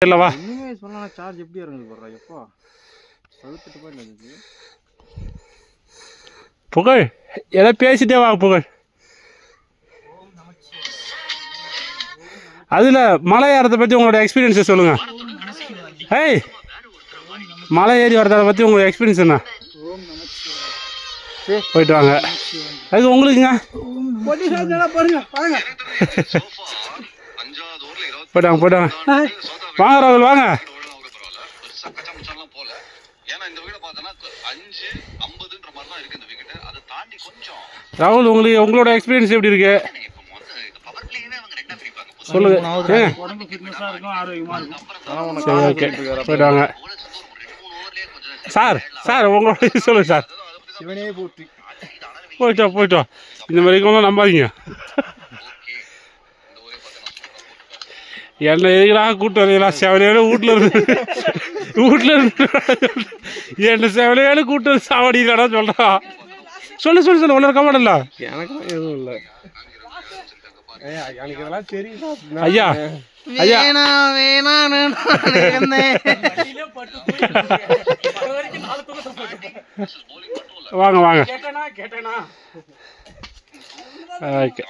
தெரியல வா. இன்னுமே சொல்லலாம் சார்ஜ் எப்படி இறங்குது போடுறா எப்போ 18 பாயிண்ட் இருந்துச்சு. புகழ் எதாவது பேசிட்டே வா புகழ். அதில் மலை ஏறதை பற்றி உங்களோட எக்ஸ்பீரியன்ஸை சொல்லுங்கள். ஏய் மலை ஏறி வரதை பற்றி உங்களோட எக்ஸ்பீரியன்ஸ் என்ன? போயிட்டு வாங்க. அது உங்களுக்குங்க போயிட்டாங்க போயிட்டாங்க. வாங்க ராகுல் வாங்க. ராகுல் உங்களுக்கு உங்களோட எக்ஸ்பீரியன்ஸ் எப்படி இருக்கு சொல்லுங்க. சரி ஓகே போயிட்டு வாங்க. சார் சார் உங்களோட சொல்லுங்க சார். போயிட்டோம் போயிட்டோம். இந்த மாதிரிக்கெல்லாம் நம்பாதீங்க. என்ன எதுக்கெல்லாம் கூப்பிட்டு வரீங்களா? செவனையோட வீட்டில் இருந்து என்ன செவனையோட கூப்பிட்டு வந்து சாவடிக்கலாடா சொல்கிறா. சொல்லு சொல்லு சொல்லு. ஒன்றும் கமாடல்ல எனக்கு எதுவும் இல்லை. எனக்கு இதெல்லாம் தெரியுதா ஐயா ஐயா வாங்க வாங்க. ஓகே